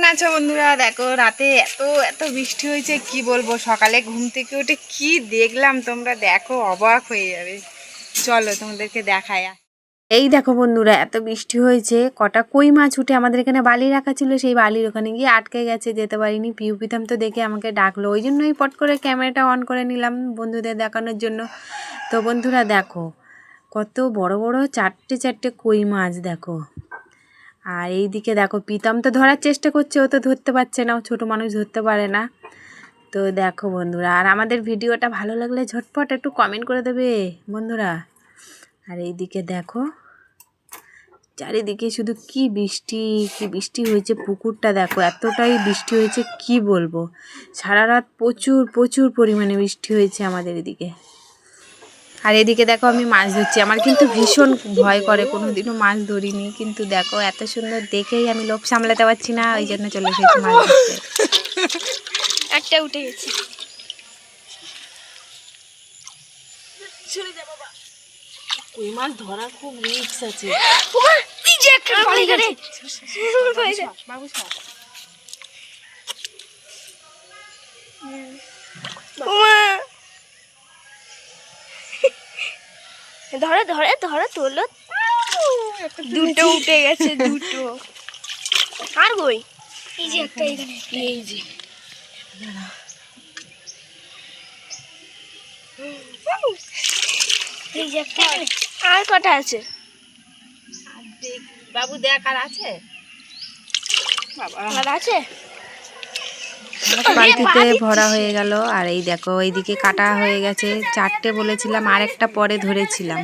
কেমন আছো বন্ধুরা? দেখো রাতে এত এত বৃষ্টি হয়েছে কি বলবো। সকালে ঘুম থেকে উঠে কি দেখলাম তোমরা দেখো অবাক হয়ে যাবে। চলো তোমাদেরকে দেখায়। এই দেখো বন্ধুরা, এত বৃষ্টি হয়েছে, কটা কই মাছ উঠে আমাদের এখানে বালি রাখা ছিল, সেই বালির ওখানে গিয়ে আটকে গেছে, যেতে পারিনি। পিউ পিতাম তো দেখে আমাকে ডাকলো, ওই জন্যই পট করে ক্যামেরাটা অন করে নিলাম বন্ধুদের দেখানোর জন্য। তো বন্ধুরা দেখো কত বড় বড় চারটে চারটে কই মাছ দেখো। আর এইদিকে দেখো পিতাম তো ধরার চেষ্টা করছে, ও তো ধরতে পারছে না, ও ছোটো মানুষ ধরতে পারে না। তো দেখো বন্ধুরা, আর আমাদের ভিডিওটা ভালো লাগলে ঝটপট একটু কমেন্ট করে দেবে বন্ধুরা। আর এইদিকে দেখো চারিদিকে শুধু কি বৃষ্টি হয়েছে। পুকুরটা দেখো এতটাই বৃষ্টি হয়েছে কি বলবো। সারা রাত প্রচুর প্রচুর পরিমাণে বৃষ্টি হয়েছে আমাদের এদিকে। আর এদিকে দেখো আমি মাছ ধরছি, আমার কিন্তু ভীষণ ভয় করে, কোনোদিনও মাছ ধরিনি, কিন্তু দেখো এত সুন্দর দেখেই আমি লোভ সামলাতে পারছি না, ওই জন্য চলে এসেছি মাছ ধরতে। একটা উঠে গেছে। কই মাছ ধরা খুব রিস্ক আছে। ধরে ধরে ধরে তোলো, দুটো উঠে গেছে, দুটো। আর কই? এই যে একটা এখানে, এই যে এই যে একটা। আর কটা আছে? বাবু দেখ আর আছে, আর আছে। বালতিতে ভরা হয়ে গেল। আর এই দেখো এইদিকে কাটা হয়ে গেছে, চারটে বলেছিলাম, আর একটা পরে ধরেছিলাম।